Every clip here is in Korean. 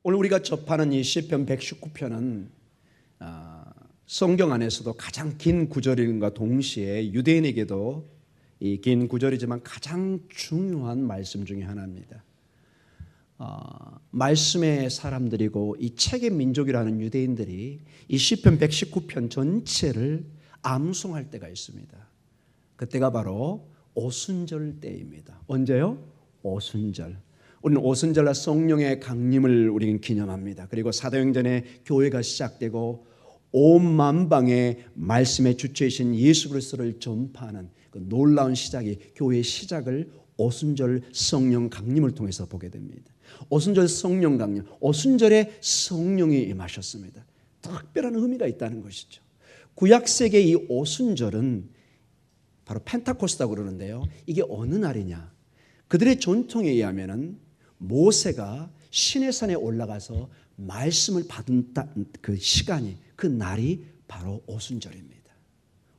오늘 우리가 접하는 이 시편 119편은 성경 안에서도 가장 긴 구절인과 동시에 유대인에게도 이 긴 구절이지만 가장 중요한 말씀 중에 하나입니다. 말씀의 사람들이고 이 책의 민족이라는 유대인들이 이 시편 119편 전체를 암송할 때가 있습니다. 그때가 바로 오순절 때입니다. 언제요? 오순절. 우리는 오순절날 성령의 강림을 우리는 기념합니다. 그리고 사도행전에 교회가 시작되고 온 만방에 말씀의 주체이신 예수 그리스도를 전파하는 그 놀라운 시작이 교회의 시작을 오순절 성령 강림을 통해서 보게 됩니다. 오순절 성령 강림, 오순절에 성령이 임하셨습니다. 특별한 의미가 있다는 것이죠. 구약세계의 이 오순절은 바로 펜타코스다고 그러는데요. 이게 어느 날이냐? 그들의 전통에 의하면은 모세가 시내산에 올라가서 말씀을 받은 그 시간이, 그 날이 바로 오순절입니다.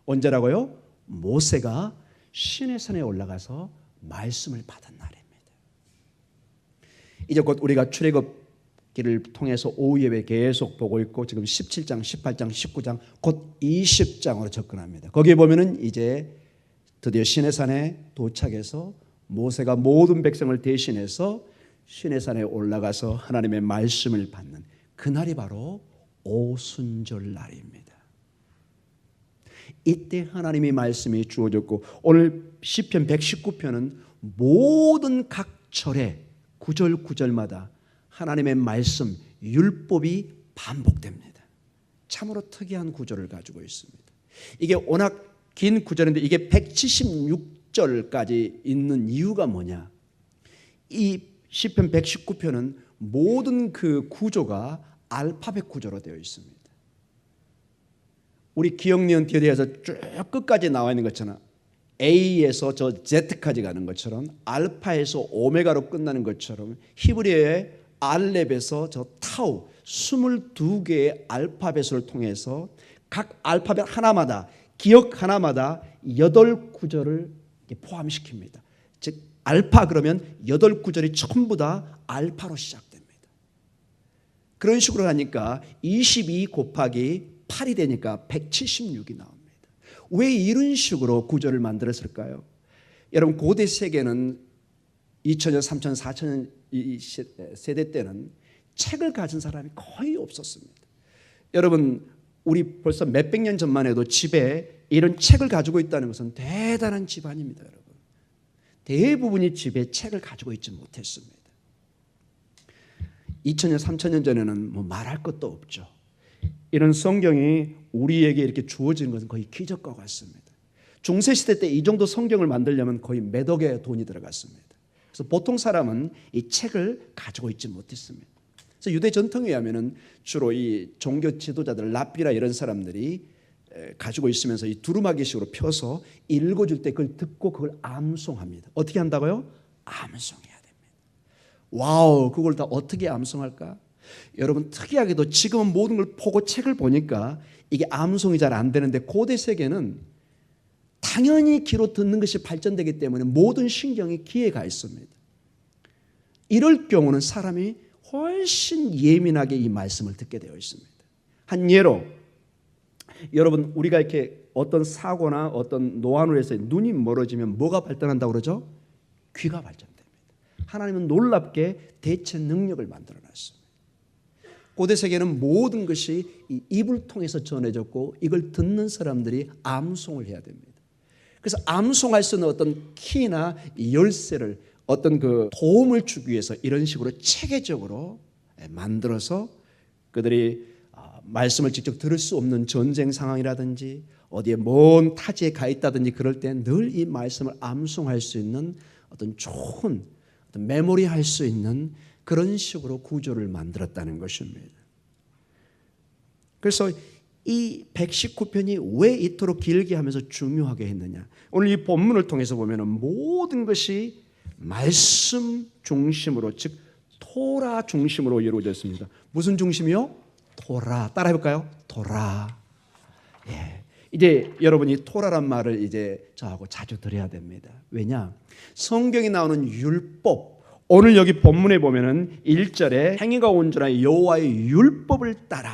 언제라고요? 모세가 시내산에 올라가서 말씀을 받은 날입니다. 이제 곧 우리가 출애굽기를 통해서 오후 예배 계속 보고 있고 지금 17장, 18장, 19장, 곧 20장으로 접근합니다. 거기에 보면은 이제 드디어 시내산에 도착해서 모세가 모든 백성을 대신해서 시내산에 올라가서 하나님의 말씀을 받는 그날이 바로 오순절 날입니다. 이때 하나님의 말씀이 주어졌고 오늘 시편 119편은 모든 각 절에 구절구절마다 하나님의 말씀, 율법이 반복됩니다. 참으로 특이한 구절을 가지고 있습니다. 이게 워낙 긴 구절인데 이게 176절까지 있는 이유가 뭐냐? 이 시편 119편은 모든 그 구조가 알파벳 구조로 되어 있습니다. 우리 기억니은 디어디에서 쭉 끝까지 나와 있는 것처럼 A에서 저 Z까지 가는 것처럼 알파에서 오메가로 끝나는 것처럼 히브리어의 알렙에서 저 타우 22개의 알파벳을 통해서 각 알파벳 하나마다 기억 하나마다 8구절을 포함시킵니다. 즉 알파 그러면 8구절이 전부 다 알파로 시작됩니다. 그런 식으로 하니까 22 곱하기 8이 되니까 176이 나옵니다. 왜 이런 식으로 구절을 만들었을까요? 여러분 고대 세계는 2000년, 3000년, 4000년 세대 때는 책을 가진 사람이 거의 없었습니다. 여러분 우리 벌써 몇백 년 전만 해도 집에 이런 책을 가지고 있다는 것은 대단한 집안입니다. 여러분 대부분이 집에 책을 가지고 있지 못했습니다. 2000년, 3000년 전에는 뭐 말할 것도 없죠. 이런 성경이 우리에게 이렇게 주어지는 것은 거의 기적과 같습니다. 중세시대 때 이 정도 성경을 만들려면 거의 몇 억의 돈이 들어갔습니다. 그래서 보통 사람은 이 책을 가지고 있지 못했습니다. 그래서 유대 전통에 의하면 주로 이 종교 지도자들 랍비라 이런 사람들이 가지고 있으면서 이 두루마기식으로 펴서 읽어줄 때 그걸 듣고 그걸 암송합니다. 어떻게 한다고요? 암송해야 됩니다. 와우, 그걸 다 어떻게 암송할까? 여러분 특이하게도 지금은 모든 걸 보고 책을 보니까 이게 암송이 잘 안 되는데 고대 세계는 당연히 귀로 듣는 것이 발전되기 때문에 모든 신경이 귀에 가 있습니다. 이럴 경우는 사람이 훨씬 예민하게 이 말씀을 듣게 되어 있습니다. 한 예로 여러분 우리가 이렇게 어떤 사고나 어떤 노안으로 해서 눈이 멀어지면 뭐가 발전한다고 그러죠? 귀가 발전됩니다. 하나님은 놀랍게 대체 능력을 만들어 놨습니다. 고대 세계는 모든 것이 이 입을 통해서 전해졌고 이걸 듣는 사람들이 암송을 해야 됩니다. 그래서 암송할 수 있는 어떤 키나 열쇠를 어떤 그 도움을 주기 위해서 이런 식으로 체계적으로 만들어서 그들이 말씀을 직접 들을 수 없는 전쟁 상황이라든지 어디에 먼 타지에 가 있다든지 그럴 때 늘 이 말씀을 암송할 수 있는 어떤 좋은 어떤 메모리할 수 있는 그런 식으로 구조를 만들었다는 것입니다. 그래서 이 119편이 왜 이토록 길게 하면서 중요하게 했느냐? 오늘 이 본문을 통해서 보면 모든 것이 말씀 중심으로 즉 토라 중심으로 이루어졌습니다. 무슨 중심이요? 토라. 따라해볼까요? 토라. 예. 이제 여러분이 토라란 말을 이제 저하고 자주 들어야 됩니다. 왜냐? 성경에 나오는 율법 오늘 여기 본문에 보면은 1절에 행위가 온전하여 여호와의 율법을 따라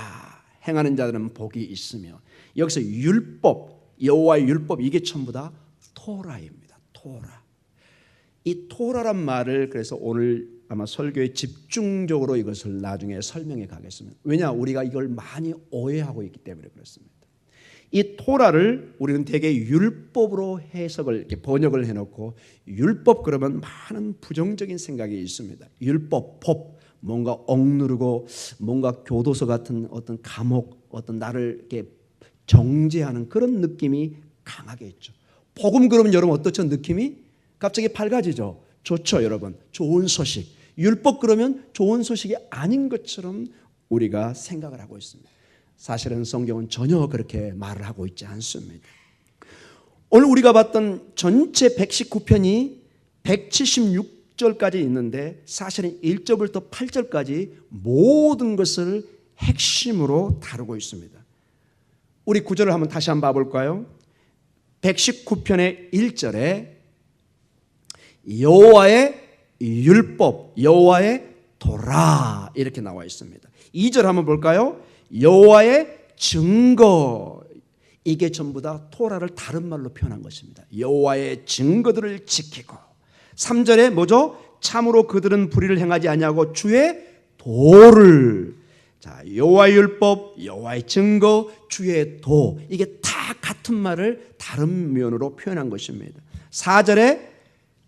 행하는 자들은 복이 있으며, 여기서 율법, 여호와의 율법, 이게 전부 다 토라입니다. 토라. 이 토라란 말을 그래서 오늘 아마 설교에 집중적으로 이것을 나중에 설명해 가겠습니다. 왜냐, 우리가 이걸 많이 오해하고 있기 때문에 그렇습니다. 이 토라를 우리는 대개 율법으로 해석을 이렇게 번역을 해놓고, 율법 그러면 많은 부정적인 생각이 있습니다. 율법, 법, 뭔가 억누르고 뭔가 교도소 같은 어떤 감옥, 어떤 나를 이렇게 정죄하는 그런 느낌이 강하게 있죠. 복음 그러면 여러분 어떻죠? 느낌이 갑자기 밝아지죠. 좋죠, 여러분. 좋은 소식. 율법 그러면 좋은 소식이 아닌 것처럼 우리가 생각을 하고 있습니다. 사실은 성경은 전혀 그렇게 말을 하고 있지 않습니다. 오늘 우리가 봤던 전체 119편이 176절까지 있는데, 사실은 1절부터 8절까지 모든 것을 핵심으로 다루고 있습니다. 우리 구절을 한번 다시 한번 봐볼까요? 119편의 1절에 여호와의 율법, 여호와의 토라 이렇게 나와 있습니다. 2절 한번 볼까요? 여호와의 증거, 이게 전부 다 토라를 다른 말로 표현한 것입니다. 여호와의 증거들을 지키고. 3절에 뭐죠? 참으로 그들은 불의를 행하지 아니하고 주의 도를. 자, 여호와의 율법, 여호와의 증거, 주의 도, 이게 다 같은 말을 다른 면으로 표현한 것입니다. 4절에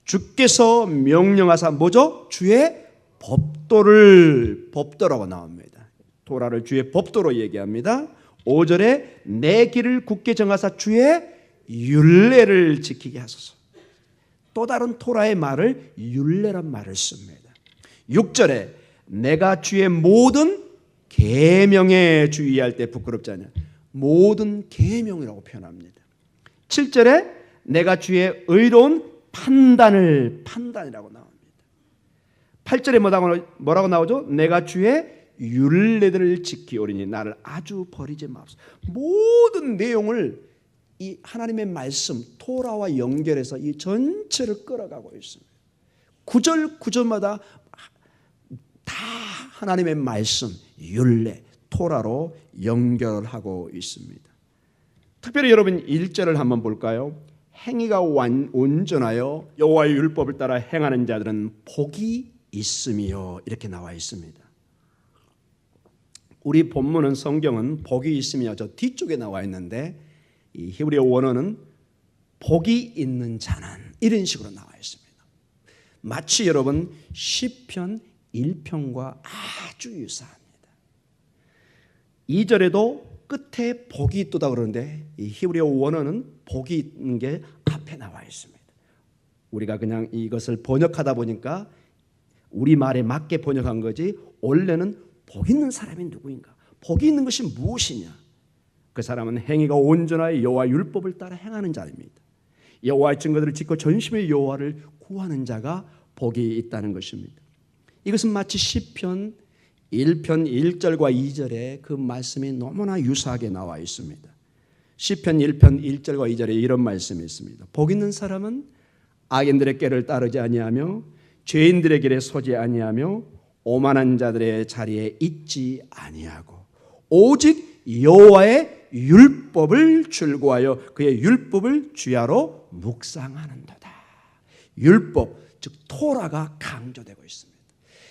주께서 명령하사 뭐죠? 주의 법도를, 법도라고 나옵니다. 토라를 주의 법도로 얘기합니다. 5절에 내 길을 굳게 정하사 주의 율례를 지키게 하소서. 또 다른 토라의 말을 율례란 말을 씁니다. 6절에 내가 주의 모든 계명에 주의할 때 부끄럽지 않냐. 모든 계명이라고 표현합니다. 7절에 내가 주의 의로운 판단이라고 나옵니다. 8절에 뭐라고 나오죠? 내가 주의 율례들을 지키오리니 나를 아주 버리지 마옵소서. 모든 내용을 이 하나님의 말씀 토라와 연결해서 이 전체를 끌어가고 있습니다. 구절 구절마다 다 하나님의 말씀, 율례, 토라로 연결하고 있습니다. 특별히 여러분 1절을 한번 볼까요? 행위가 온전하여 여호와의 율법을 따라 행하는 자들은 복이 있으며, 이렇게 나와 있습니다. 우리 본문은, 성경은 복이 있으며 저 뒤쪽에 나와 있는데, 이 히브리어 원어는 복이 있는 자는 이런 식으로 나와 있습니다. 마치 여러분 시편 1편과 아주 유사합니다. 2절에도 끝에 복이 있도다 그러는데, 이 히브리어 원어는 복이 있는 게 앞에 나와 있습니다. 우리가 그냥 이것을 번역하다 보니까 우리 말에 맞게 번역한 거지, 원래는 복 있는 사람이 누구인가? 복이 있는 것이 무엇이냐? 그 사람은 행위가 온전하여 여호와 율법을 따라 행하는 자입니다. 여호와의 증거들을 지켜 전심의 여호와를 구하는 자가 복이 있다는 것입니다. 이것은 마치 시편 1편 1절과 2절에 그 말씀이 너무나 유사하게 나와 있습니다. 시편 1편 1절과 2절에 이런 말씀이 있습니다. 복 있는 사람은 악인들의 꾀를 따르지 아니하며 죄인들의 길에 서지 아니하며 오만한 자들의 자리에 있지 아니하고 오직 여호와의 율법을 즐거워하여 그의 율법을 주야로 묵상하는도다. 율법, 즉 토라가 강조되고 있습니다.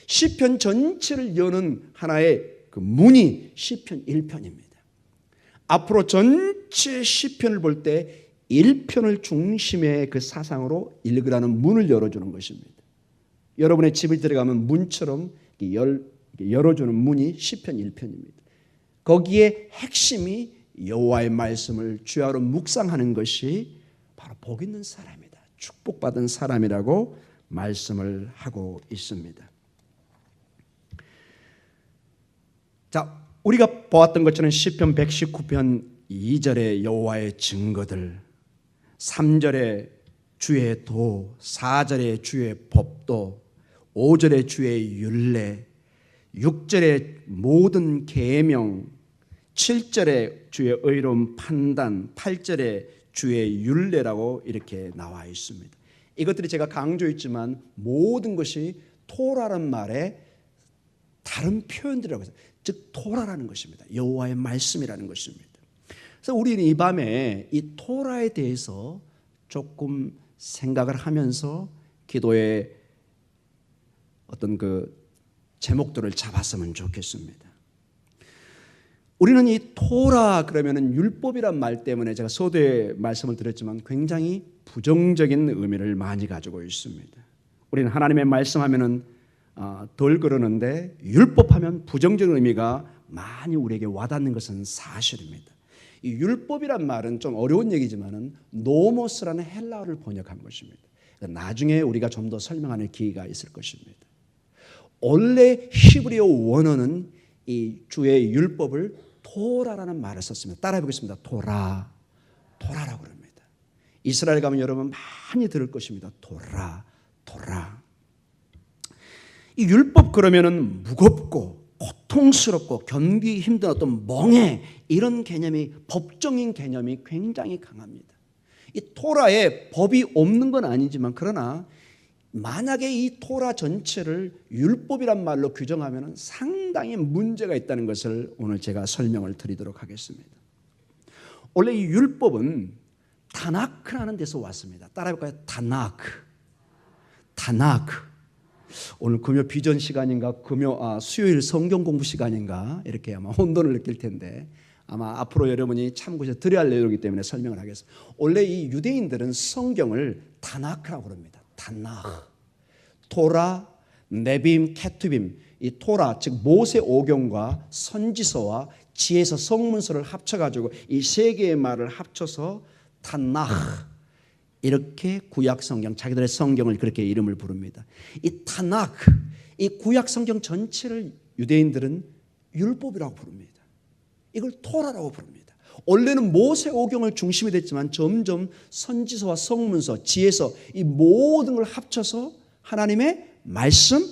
시편 전체를 여는 하나의 그 문이 시편 1편입니다. 앞으로 전체 시편을 볼 때 1편을 중심의 그 사상으로 읽으라는 문을 열어주는 것입니다. 여러분의 집에 들어가면 문처럼 열어주는 문이 시편 1편입니다. 거기에 핵심이 여호와의 말씀을 주야로 묵상하는 것이 바로 복 있는 사람이다, 축복받은 사람이라고 말씀을 하고 있습니다. 자, 우리가 보았던 것처럼 시편 119편 2절의 여호와의 증거들, 3절의 주의 도, 4절의 주의 법도, 5절의 주의 율례, 6절의 모든 계명, 7절의 주의 의로운 판단, 8절의 주의 율례라고 이렇게 나와 있습니다. 이것들이 제가 강조했지만 모든 것이 토라는 말에 다른 표현들이라고 해서 즉 토라라는 것입니다. 여호와의 말씀이라는 것입니다. 그래서 우리는 이 밤에 이 토라에 대해서 조금 생각을 하면서 기도의 어떤 그 제목들을 잡았으면 좋겠습니다. 우리는 이 토라 그러면은 율법이란 말 때문에 제가 서두에 말씀을 드렸지만 굉장히 부정적인 의미를 많이 가지고 있습니다. 우리는 하나님의 말씀하면은 덜 그러는데 율법하면 부정적인 의미가 많이 우리에게 와닿는 것은 사실입니다. 이 율법이란 말은 좀 어려운 얘기지만은 노모스라는 헬라어를 번역한 것입니다. 나중에 우리가 좀 더 설명하는 기회가 있을 것입니다. 원래 히브리어 원어는 이 주의 율법을 토라라는 말을 썼습니다. 따라해 보겠습니다. 토라라고 그럽니다. 이스라엘 가면 여러분 많이 들을 것입니다. 토라. 이 율법 그러면은 무겁고 고통스럽고 견디기 힘든 어떤 멍해 이런 개념이 법적인 개념이 굉장히 강합니다. 이 토라에 법이 없는 건 아니지만 그러나 만약에 이 토라 전체를 율법이란 말로 규정하면 상당히 문제가 있다는 것을 오늘 제가 설명을 드리도록 하겠습니다. 원래 이 율법은 다나크라는 데서 왔습니다. 따라해볼까요? 다나크. 오늘 금요 비전 시간인가 수요일 성경 공부 시간인가 이렇게 아마 혼돈을 느낄 텐데 아마 앞으로 여러분이 참고해서 드려야 할 내용이기 때문에 설명을 하겠습니다. 원래 이 유대인들은 성경을 다나크라고 그럽니다. 다나크. 토라, 네빔, 케투빔. 이 토라 즉 모세 오경과 선지서와 지혜서 성문서를 합쳐가지고 이 세 개의 말을 합쳐서 타나흐 이렇게 구약 성경 자기들의 성경을 그렇게 이름을 부릅니다. 이 타나크 이 구약 성경 전체를 유대인들은 율법이라고 부릅니다. 이걸 토라라고 부릅니다. 원래는 모세 오경을 중심이 됐지만 점점 선지서와 성문서, 지혜서 이 모든 걸 합쳐서 하나님의 말씀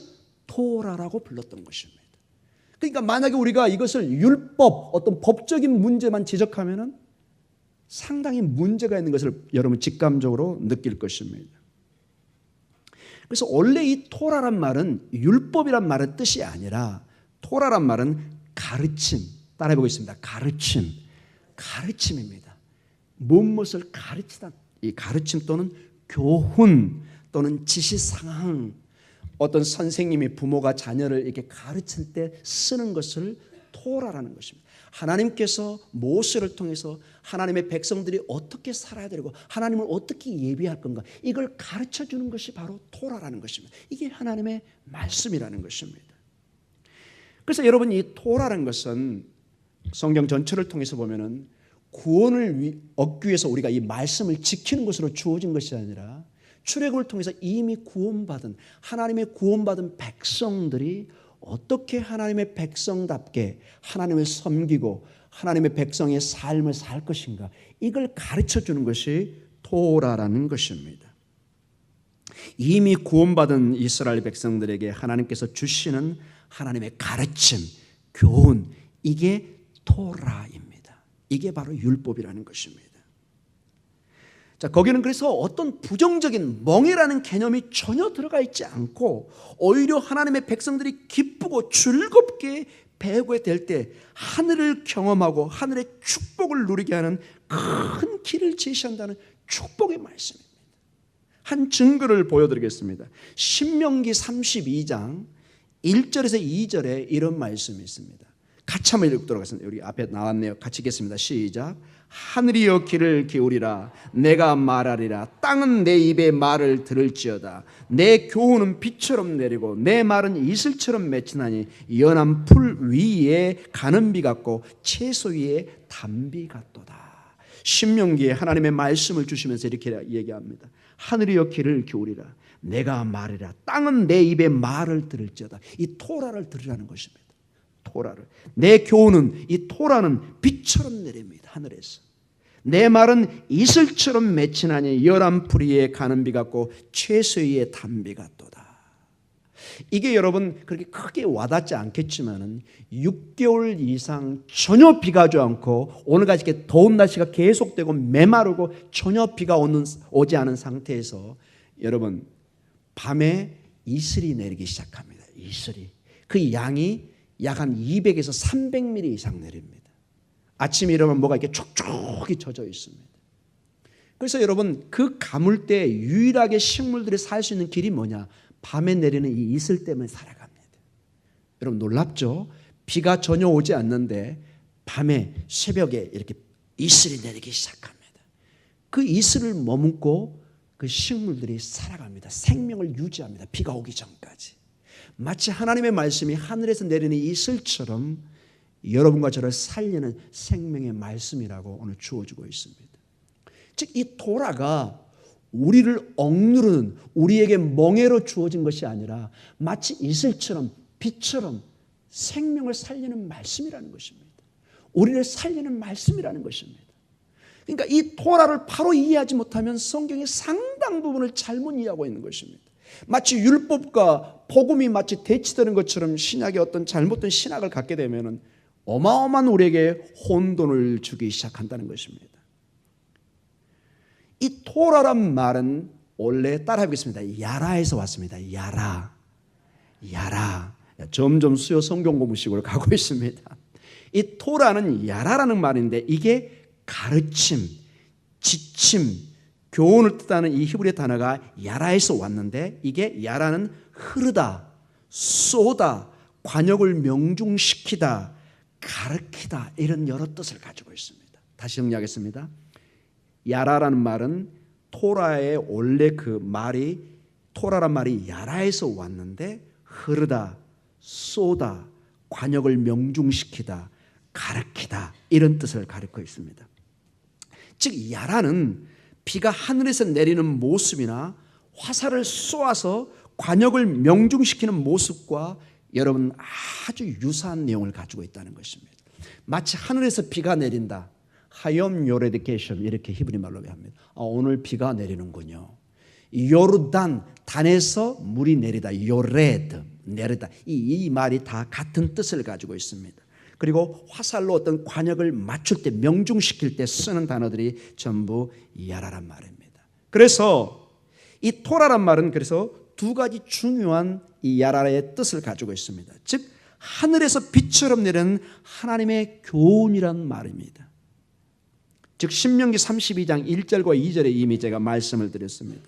토라라고 불렀던 것입니다. 그러니까 만약에 우리가 이것을 율법 어떤 법적인 문제만 지적하면은 상당히 문제가 있는 것을 여러분 직감적으로 느낄 것입니다. 그래서 원래 이 토라란 말은 율법이란 말의 뜻이 아니라 토라란 말은 가르침. 따라해 보겠습니다. 가르침입니다. 무엇을 가르치다. 이 가르침 또는 교훈 또는 지시사항 어떤 선생님이 부모가 자녀를 이렇게 가르칠 때 쓰는 것을 토라라는 것입니다. 하나님께서 모세를 통해서 하나님의 백성들이 어떻게 살아야 되고 하나님을 어떻게 예비할 건가 이걸 가르쳐 주는 것이 바로 토라라는 것입니다. 이게 하나님의 말씀이라는 것입니다. 그래서 여러분 이 토라라는 것은 성경 전체를 통해서 보면은 구원을 얻기 위해서 우리가 이 말씀을 지키는 것으로 주어진 것이 아니라 출애굽을 통해서 이미 구원받은 하나님의 구원받은 백성들이 어떻게 하나님의 백성답게 하나님을 섬기고 하나님의 백성의 삶을 살 것인가 이걸 가르쳐 주는 것이 토라라는 것입니다. 이미 구원받은 이스라엘 백성들에게 하나님께서 주시는 하나님의 가르침, 교훈 이게 토라입니다. 이게 바로 율법이라는 것입니다. 자, 거기는 그래서 어떤 부정적인 멍해라는 개념이 전혀 들어가 있지 않고 오히려 하나님의 백성들이 기쁘고 즐겁게 배우게 될 때 하늘을 경험하고 하늘의 축복을 누리게 하는 큰 길을 제시한다는 축복의 말씀입니다. 한 증거를 보여드리겠습니다. 신명기 32장 1절에서 2절에 이런 말씀이 있습니다. 같이 한번 읽도록 하겠습니다. 여기 앞에 나왔네요. 같이 읽겠습니다. 시작. 하늘이여 귀를 기울이라 내가 말하리라 땅은 내 입의 말을 들을지어다 내 교훈은 비처럼 내리고 내 말은 이슬처럼 맺히나니 연한 풀 위에 가는 비 같고 채소 위에 담비 같도다. 신명기에 하나님의 말씀을 주시면서 이렇게 얘기합니다. 하늘이여 귀를 기울이라 내가 말하리라 땅은 내 입의 말을 들을지어다. 이 토라를 들으라는 것입니다. 토라를. 내 교훈은 이 토라는 빛처럼 내립니다. 하늘에서. 내 말은 이슬처럼 맺히나니 열한 풀 위에 가는 비 같고 채소 위에 담비 같도다. 이게 여러분 그렇게 크게 와닿지 않겠지만은 6개월 이상 전혀 비가 오지 않고 오늘같이 이렇게 더운 날씨가 계속되고 메마르고 전혀 비가 오지 않은 상태에서 여러분 밤에 이슬이 내리기 시작합니다. 이슬이. 그 양이 약 한 200에서 300mm 이상 내립니다. 아침에 일어나면 뭐가 이렇게 촉촉이 젖어 있습니다. 그래서 여러분, 그 가물대에 유일하게 식물들이 살 수 있는 길이 뭐냐? 밤에 내리는 이 이슬 때문에 살아갑니다. 여러분 놀랍죠? 비가 전혀 오지 않는데 밤에 새벽에 이렇게 이슬이 내리기 시작합니다. 그 이슬을 머금고 그 식물들이 살아갑니다. 생명을 유지합니다. 비가 오기 전까지. 마치 하나님의 말씀이 하늘에서 내리는 이슬처럼 여러분과 저를 살리는 생명의 말씀이라고 오늘 주어지고 있습니다. 즉 이 토라가 우리를 억누르는, 우리에게 멍에로 주어진 것이 아니라 마치 이슬처럼 빛처럼 생명을 살리는 말씀이라는 것입니다. 우리를 살리는 말씀이라는 것입니다. 그러니까 이 토라를 바로 이해하지 못하면 성경의 상당 부분을 잘못 이해하고 있는 것입니다. 마치 율법과 복음이 마치 대치되는 것처럼 신약의 어떤 잘못된 신학을 갖게 되면 어마어마한 우리에게 혼돈을 주기 시작한다는 것입니다. 이 토라란 말은 원래 따라해보겠습니다. 야라에서 왔습니다. 야라. 점점 수요 성경 공부식으로 가고 있습니다. 이 토라는 야라라는 말인데 이게 가르침, 지침, 교훈을 뜻하는 이 히브리 단어가 야라에서 왔는데 이게 야라는 흐르다, 쏘다, 관역을 명중시키다, 가르치다 이런 여러 뜻을 가지고 있습니다. 다시 정리하겠습니다. 야라라는 말은 토라의 원래 그 말이 토라란 말이 야라에서 왔는데 흐르다, 쏘다, 관역을 명중시키다, 가르치다 이런 뜻을 가리고 있습니다. 즉 야라는 비가 하늘에서 내리는 모습이나 화살을 쏘아서 관역을 명중시키는 모습과 여러분 아주 유사한 내용을 가지고 있다는 것입니다. 마치 하늘에서 비가 내린다. 하염 요레드 게셴 이렇게 히브리 말로 합니다. 오늘 비가 내리는군요. 요르단 단에서 물이 내리다. 요레드 내리다. 이 말이 다 같은 뜻을 가지고 있습니다. 그리고 화살로 어떤 관역을 맞출 때 명중시킬 때 쓰는 단어들이 전부 야라란 말입니다. 그래서 이 토라란 말은 그래서 두 가지 중요한 이 야라의 뜻을 가지고 있습니다. 즉 하늘에서 빛처럼 내리는 하나님의 교훈이란 말입니다. 즉 신명기 32장 1절과 2절에 이미 제가 말씀을 드렸습니다.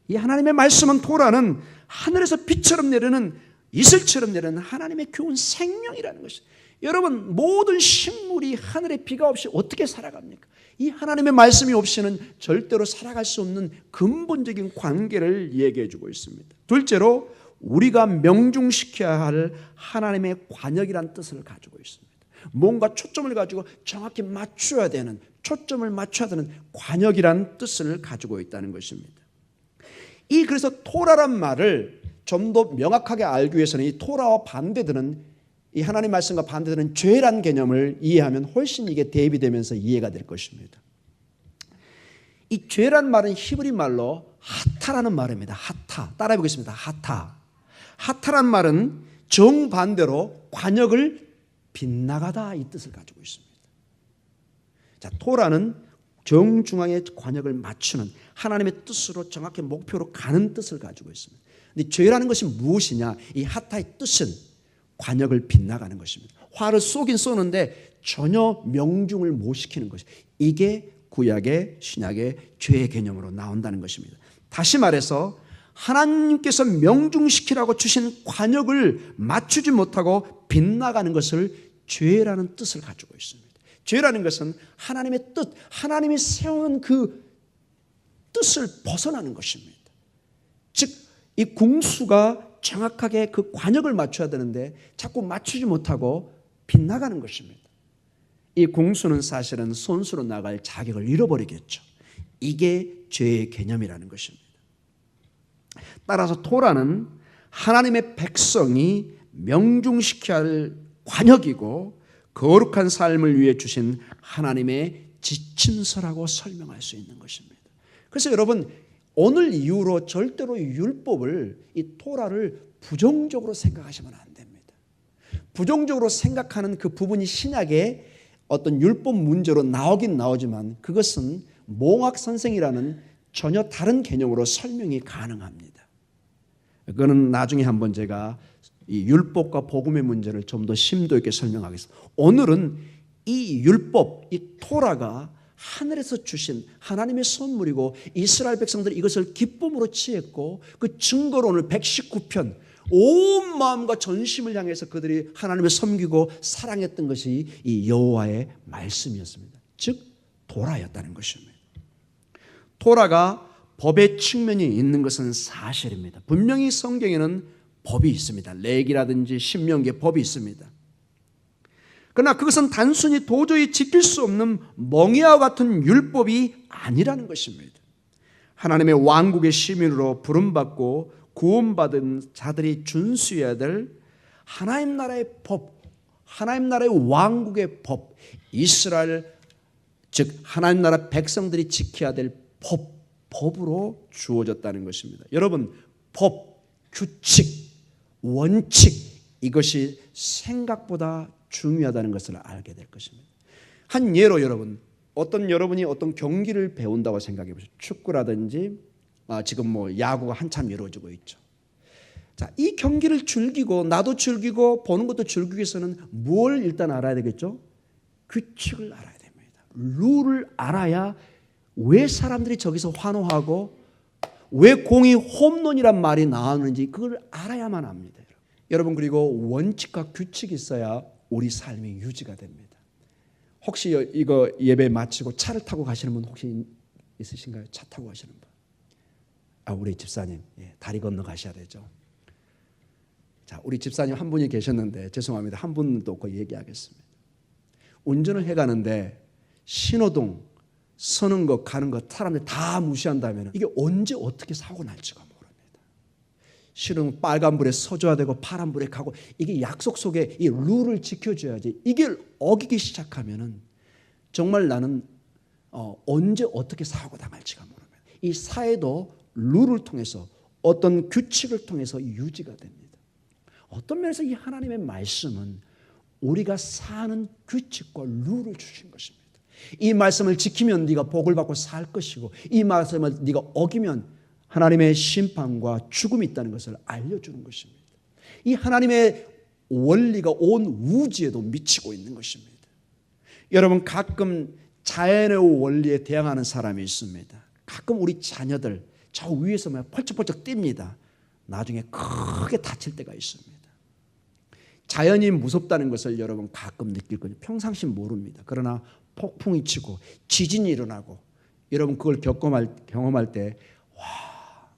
이 하나님의 말씀은 토라는 하늘에서 빛처럼 내리는 이슬처럼 내리는 하나님의 교훈 생명이라는 것입니다. 여러분 모든 식물이 하늘에 비가 없이 어떻게 살아갑니까? 이 하나님의 말씀이 없이는 절대로 살아갈 수 없는 근본적인 관계를 얘기해 주고 있습니다. 둘째로 우리가 명중시켜야 할 하나님의 관역이라는 뜻을 가지고 있습니다. 뭔가 초점을 가지고 정확히 맞춰야 되는, 초점을 맞춰야 되는 관역이라는 뜻을 가지고 있다는 것입니다. 그래서 토라란 말을 좀 더 명확하게 알기 위해서는 이 토라와 반대되는 이 하나님 말씀과 반대되는 죄란 개념을 이해하면 훨씬 이게 대비되면서 이해가 될 것입니다. 이 죄란 말은 히브리 말로 하타라는 말입니다. 하타. 따라해 보겠습니다. 하타. 하타란 말은 정반대로 관역을 빗나가다 이 뜻을 가지고 있습니다. 자, 토라는 정중앙에 관역을 맞추는 하나님의 뜻으로 정확히 목표로 가는 뜻을 가지고 있습니다. 근데 죄라는 것이 무엇이냐? 이 하타의 뜻은 관역을 빗나가는 것입니다. 화를 쏘긴 쏘는데 전혀 명중을 못 시키는 것이 이게 구약의 신약의 죄의 개념으로 나온다는 것입니다. 다시 말해서 하나님께서 명중시키라고 주신 관역을 맞추지 못하고 빗나가는 것을 죄라는 뜻을 가지고 있습니다. 죄라는 것은 하나님의 뜻, 하나님이 세운 그 뜻을 벗어나는 것입니다. 즉 이 궁수가 정확하게 그 관역을 맞춰야 되는데 자꾸 맞추지 못하고 빗나가는 것입니다. 이 궁수는 사실은 선수로 나갈 자격을 잃어버리겠죠. 이게 죄의 개념이라는 것입니다. 따라서 토라는 하나님의 백성이 명중시켜야 할 관역이고 거룩한 삶을 위해 주신 하나님의 지침서라고 설명할 수 있는 것입니다. 그래서 여러분 오늘 이후로 절대로 율법을 이 토라를 부정적으로 생각하시면 안 됩니다. 부정적으로 생각하는 그 부분이 신약의 어떤 율법 문제로 나오긴 나오지만 그것은 몽학 선생이라는 전혀 다른 개념으로 설명이 가능합니다. 그거는 나중에 한번 제가 이 율법과 복음의 문제를 좀 더 심도 있게 설명하겠습니다. 오늘은 이 율법, 이 토라가 하늘에서 주신 하나님의 선물이고 이스라엘 백성들이 이것을 기쁨으로 취했고 그 증거로 오늘 119편 온 마음과 전심을 향해서 그들이 하나님을 섬기고 사랑했던 것이 이 여호와의 말씀이었습니다. 즉 토라였다는 것입니다. 토라가 법의 측면이 있는 것은 사실입니다. 분명히 성경에는 법이 있습니다. 레위기라든지 신명기에 법이 있습니다. 그러나 그것은 단순히 도저히 지킬 수 없는 멍에와 같은 율법이 아니라는 것입니다. 하나님의 왕국의 시민으로 부름받고 구원받은 자들이 준수해야 될 하나님 나라의 법, 하나님 나라의 왕국의 법, 이스라엘 즉 하나님 나라 백성들이 지켜야 될 법으로 주어졌다는 것입니다. 여러분, 법, 규칙, 원칙 이것이 생각보다 중요하다는 것을 알게 될 것입니다. 한 예로 여러분이 어떤 경기를 배운다고 생각해 보세요. 축구라든지 지금 야구가 한참 이루어지고 있죠. 자, 이 경기를 즐기고 나도 즐기고 보는 것도 즐기기 위해서는 뭘 일단 알아야 되겠죠? 규칙을 알아야 됩니다. 룰을 알아야 왜 사람들이 저기서 환호하고 왜 공이 홈런이란 말이 나왔는지 그걸 알아야만 합니다. 여러분, 그리고 원칙과 규칙이 있어야 우리 삶이 유지가 됩니다. 혹시 이거 예배 마치고 차를 타고 가시는 분 혹시 있으신가요? 차 타고 가시는 분? 우리 집사님, 다리 건너 가셔야 되죠. 자, 우리 집사님 한 분이 계셨는데 죄송합니다. 한 분도 없고 얘기하겠습니다. 운전을 해가는데 신호등 서는 것 가는 것 사람들 다 무시한다면 이게 언제 어떻게 사고 날지가 모릅니다. 실은 빨간불에 서줘야 되고 파란불에 가고 이게 약속 속에 이 룰을 지켜줘야지 이게 어기기 시작하면은 정말 나는 언제 어떻게 사고 당할지가 모릅니다. 이 사회도 룰을 통해서 어떤 규칙을 통해서 유지가 됩니다. 어떤 면에서 이 하나님의 말씀은 우리가 사는 규칙과 룰을 주신 것입니다. 이 말씀을 지키면 네가 복을 받고 살 것이고 이 말씀을 네가 어기면 하나님의 심판과 죽음이 있다는 것을 알려주는 것입니다. 이 하나님의 원리가 온 우주에도 미치고 있는 것입니다. 여러분, 가끔 자연의 원리에 대항하는 사람이 있습니다. 가끔 우리 자녀들 저 위에서 펄쩍펄쩍 뜁니다. 나중에 크게 다칠 때가 있습니다. 자연이 무섭다는 것을 여러분 가끔 느낄 거예요. 평상시 모릅니다. 그러나 폭풍이 치고 지진이 일어나고 여러분 그걸 경험할 때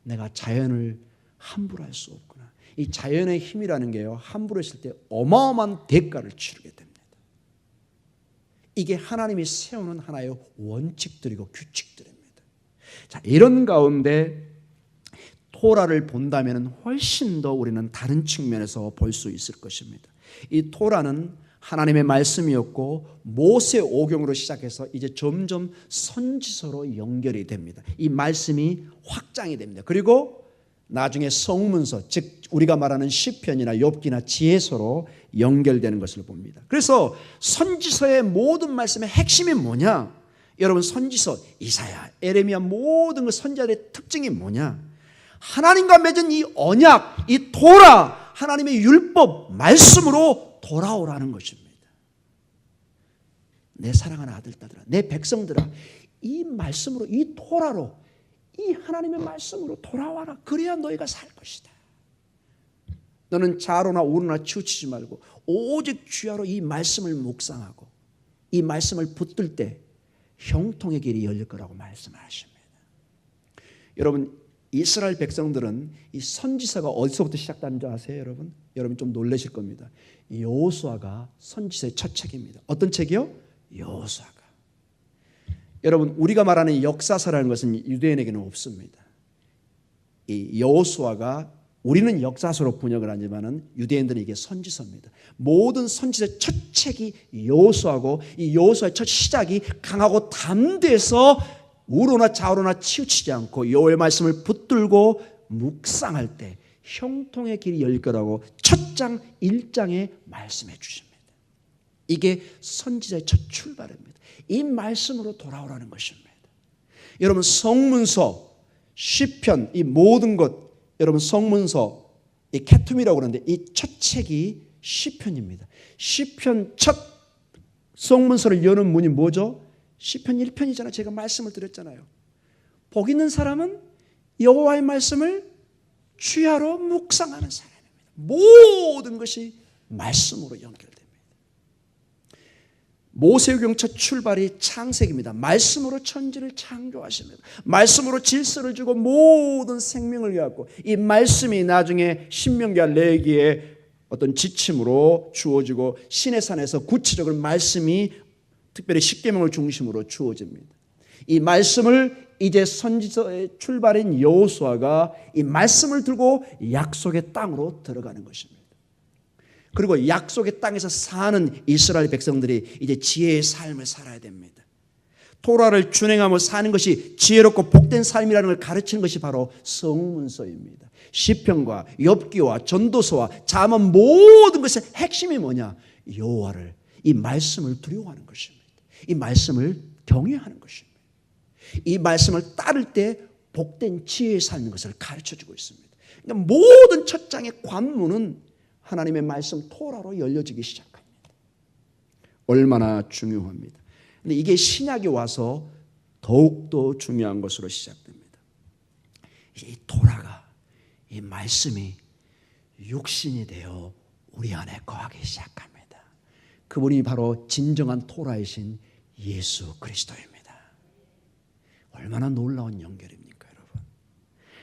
내가 자연을 함부로 할 수 없구나. 이 자연의 힘이라는 게요, 함부로 했을 때 어마어마한 대가를 치르게 됩니다. 이게 하나님이 세우는 하나의 원칙들이고 규칙들입니다. 자, 이런 가운데 토라를 본다면 훨씬 더 우리는 다른 측면에서 볼 수 있을 것입니다. 이 토라는 하나님의 말씀이었고 모세 오경으로 시작해서 이제 점점 선지서로 연결이 됩니다. 이 말씀이 확장이 됩니다. 그리고 나중에 성문서, 즉 우리가 말하는 시편이나 욥기나 지혜서로 연결되는 것을 봅니다. 그래서 선지서의 모든 말씀의 핵심이 뭐냐? 여러분, 선지서, 이사야, 에레미야 모든 그 선지자들의 특징이 뭐냐? 하나님과 맺은 이 언약, 이 토라, 하나님의 율법, 말씀으로 돌아오라는 것입니다. 내 사랑하는 아들들아, 내 백성들아, 이 말씀으로, 이 토라로, 이 하나님의 말씀으로 돌아와라. 그래야 너희가 살 것이다. 너는 좌로나 우로나 치우치지 말고 오직 주야로 이 말씀을 묵상하고 이 말씀을 붙들 때 형통의 길이 열릴 거라고 말씀하십니다. 여러분, 이스라엘 백성들은 이 선지서가 어디서부터 시작되는 줄 아세요, 여러분? 여러분 좀 놀라실 겁니다. 여호수아가 선지서의 첫 책입니다. 어떤 책이요? 여호수아가. 여러분, 우리가 말하는 역사서라는 것은 유대인에게는 없습니다. 이 여호수아가 우리는 역사서로 번역을 하지만은 유대인들은 이게 선지서입니다. 모든 선지서의 첫 책이 여호수아고 이 여호수아의 첫 시작이 강하고 담대해서 우로나 좌우로나 치우치지 않고 여호와의 말씀을 붙들고 묵상할 때 형통의 길이 열릴 거라고 첫 장 1장에 말씀해 주십니다. 이게 선지자의 첫 출발입니다. 이 말씀으로 돌아오라는 것입니다. 여러분, 성문서, 시편, 이 모든 것 여러분 성문서 이 케툼이라고 그러는데 이 첫 책이 시편입니다. 시편 첫 성문서를 여는 문이 뭐죠? 시편 1편이잖아요. 제가 말씀을 드렸잖아요. 복 있는 사람은 여호와의 말씀을 주야로 묵상하는 사람입니다. 모든 것이 말씀으로 연결됩니다. 모세오경 첫 출발이 창세기입니다. 말씀으로 천지를 창조하십니다. 말씀으로 질서를 주고 모든 생명을 갖고 이 말씀이 나중에 신명기와 레위기의 어떤 지침으로 주어지고 시내산에서 구체적으로 말씀이 특별히 십계명을 중심으로 주어집니다. 이 말씀을 이제 선지서의 출발인 여호수아가 이 말씀을 들고 약속의 땅으로 들어가는 것입니다. 그리고 약속의 땅에서 사는 이스라엘 백성들이 이제 지혜의 삶을 살아야 됩니다. 토라를 준행하며 사는 것이 지혜롭고 복된 삶이라는 걸 가르치는 것이 바로 성문서입니다. 시편과 욥기와 전도서와 잠언 모든 것의 핵심이 뭐냐? 여호와를, 이 말씀을 두려워하는 것입니다. 이 말씀을 경외하는 것입니다. 이 말씀을 따를 때 복된 지혜의 삶인 것을 가르쳐주고 있습니다. 그러니까 모든 첫 장의 관문은 하나님의 말씀 토라로 열려지기 시작합니다. 얼마나 중요합니다. 근데 이게 신약에 와서 더욱더 중요한 것으로 시작됩니다. 이 토라가, 이 말씀이 육신이 되어 우리 안에 거하기 시작합니다. 그분이 바로 진정한 토라이신 예수 그리스도입니다. 얼마나 놀라운 연결입니까, 여러분?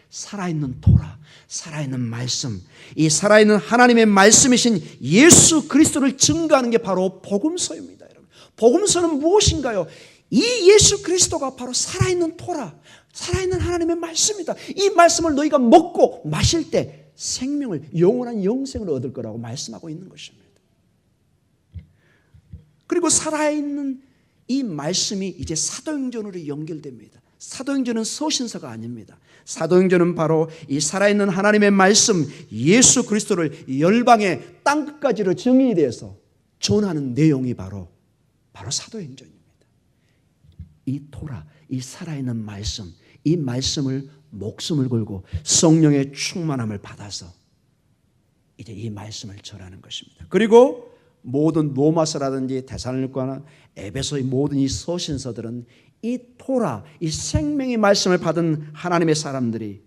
살아있는 토라, 살아있는 말씀, 이 살아있는 하나님의 말씀이신 예수 그리스도를 증거하는 게 바로 복음서입니다, 여러분. 복음서는 무엇인가요? 이 예수 그리스도가 바로 살아있는 토라, 살아있는 하나님의 말씀이다. 이 말씀을 너희가 먹고 마실 때 생명을, 영원한 영생을 얻을 거라고 말씀하고 있는 것입니다. 그리고 살아있는 이 말씀이 이제 사도행전으로 연결됩니다. 사도행전은 서신서가 아닙니다. 사도행전은 바로 이 살아있는 하나님의 말씀 예수 그리스도를 열방의 땅끝까지로 정의에 대해서 전하는 내용이 바로 사도행전입니다. 이 토라, 이 살아있는 말씀, 이 말씀을 목숨을 걸고 성령의 충만함을 받아서 이제 이 말씀을 전하는 것입니다. 그리고 모든 로마서라든지 데살로니가나 에베소의 모든 이 서신서들은 이 토라, 이 생명의 말씀을 받은 하나님의 사람들이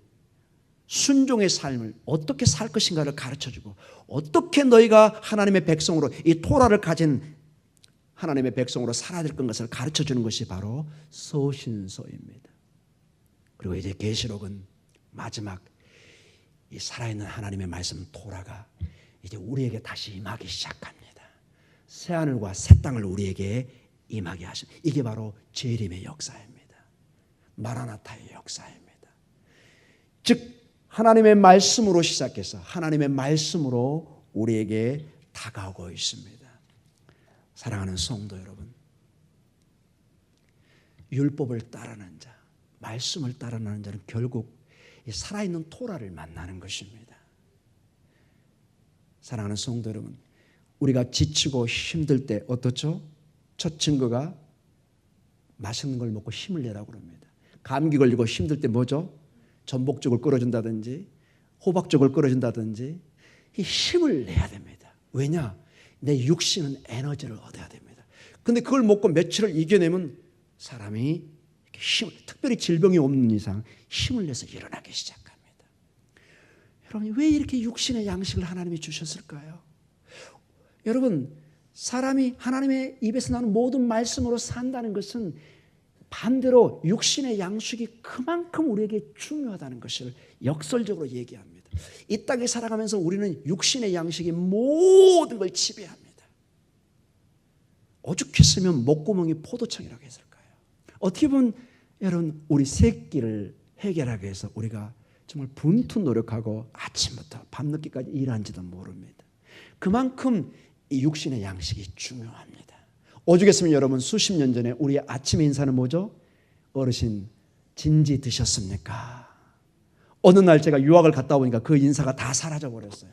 순종의 삶을 어떻게 살 것인가를 가르쳐주고 어떻게 너희가 하나님의 백성으로 이 토라를 가진 하나님의 백성으로 살아야 될 것을 가르쳐주는 것이 바로 서신서입니다. 그리고 이제 계시록은 마지막 이 살아있는 하나님의 말씀 토라가 이제 우리에게 다시 임하기 시작합니다. 새하늘과 새 땅을 우리에게 임하게 하십니다. 이게 바로 재림의 역사입니다. 마라나타의 역사입니다. 즉 하나님의 말씀으로 시작해서 하나님의 말씀으로 우리에게 다가오고 있습니다. 사랑하는 성도 여러분, 율법을 따르는 자, 말씀을 따르는 자는 결국 살아있는 토라를 만나는 것입니다. 사랑하는 성도 여러분, 우리가 지치고 힘들 때 어떻죠? 첫 증거가 맛있는 걸 먹고 힘을 내라고 그럽니다. 감기 걸리고 힘들 때 뭐죠? 전복죽을 끓여준다든지 호박죽을 끓여준다든지 이 힘을 내야 됩니다. 왜냐? 내 육신은 에너지를 얻어야 됩니다. 근데 그걸 먹고 며칠을 이겨내면 사람이 힘을, 특별히 질병이 없는 이상 힘을 내서 일어나기 시작합니다. 여러분, 왜 이렇게 육신의 양식을 하나님이 주셨을까요? 여러분, 사람이 하나님의 입에서 나오는 모든 말씀으로 산다는 것은 반대로 육신의 양식이 그만큼 우리에게 중요하다는 것을 역설적으로 얘기합니다. 이 땅에 살아가면서 우리는 육신의 양식이 모든 걸 지배합니다. 오죽했으면 목구멍이 포도청이라고 했을까요? 어떻게 보면 여러분, 우리 새끼를 해결하기 위해서 우리가 정말 분투 노력하고 아침부터 밤늦게까지 일한지도 모릅니다. 그만큼 이 육신의 양식이 중요합니다. 오죽했으면 여러분, 수십 년 전에 우리 아침 인사는 뭐죠? 어르신 진지 드셨습니까? 어느 날 제가 유학을 갔다 오니까 그 인사가 다 사라져 버렸어요.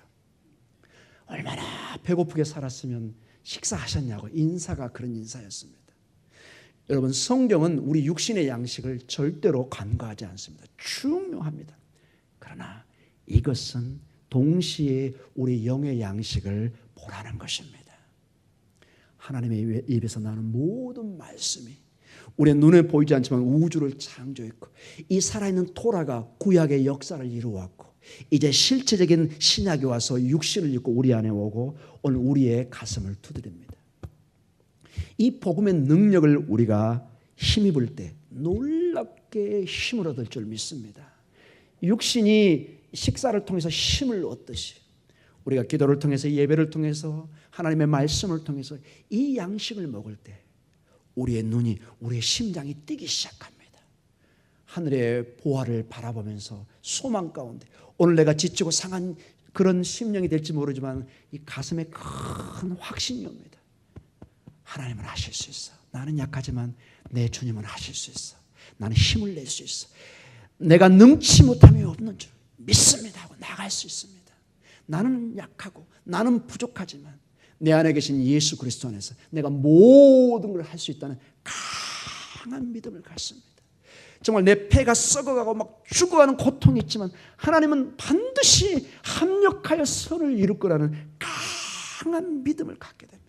얼마나 배고프게 살았으면 식사하셨냐고, 인사가 그런 인사였습니다. 여러분, 성경은 우리 육신의 양식을 절대로 간과하지 않습니다. 중요합니다. 그러나 이것은 동시에 우리 영의 양식을 보라는 것입니다. 하나님의 입에서 나는 모든 말씀이 우리의 눈에 보이지 않지만 우주를 창조했고 이 살아있는 토라가 구약의 역사를 이루었고 이제 실체적인 신약이 와서 육신을 입고 우리 안에 오고 오늘 우리의 가슴을 두드립니다. 이 복음의 능력을 우리가 힘입을 때 놀랍게 힘을 얻을 줄 믿습니다. 육신이 식사를 통해서 힘을 얻듯이 우리가 기도를 통해서 예배를 통해서 하나님의 말씀을 통해서 이 양식을 먹을 때 우리의 눈이 우리의 심장이 뛰기 시작합니다. 하늘의 보화를 바라보면서 소망 가운데 오늘 내가 지치고 상한 그런 심령이 될지 모르지만 이 가슴에 큰 확신이 옵니다. 하나님은 하실 수 있어. 나는 약하지만 내 주님은 하실 수 있어. 나는 힘을 낼 수 있어. 내가 능치 못함이 없는 줄 믿습니다 하고 나갈 수 있습니다. 나는 약하고 나는 부족하지만 내 안에 계신 예수 그리스도 안에서 내가 모든 걸 할 수 있다는 강한 믿음을 갖습니다. 정말 내 폐가 썩어가고 막 죽어가는 고통이 있지만 하나님은 반드시 합력하여 선을 이룰 거라는 강한 믿음을 갖게 됩니다.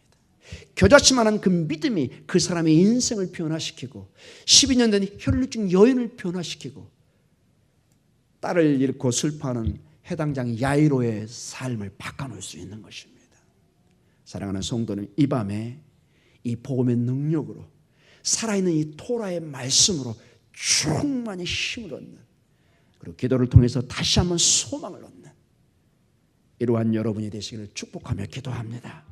겨자씨만한 그 믿음이 그 사람의 인생을 변화시키고 12년 된 혈루증 여인을 변화시키고 딸을 잃고 슬퍼하는 해당장 야이로의 삶을 바꿔놓을 수 있는 것입니다. 사랑하는 성도는 이 밤에 이 복음의 능력으로 살아있는 이 토라의 말씀으로 충만히 힘을 얻는 그리고 기도를 통해서 다시 한번 소망을 얻는 이러한 여러분이 되시기를 축복하며 기도합니다.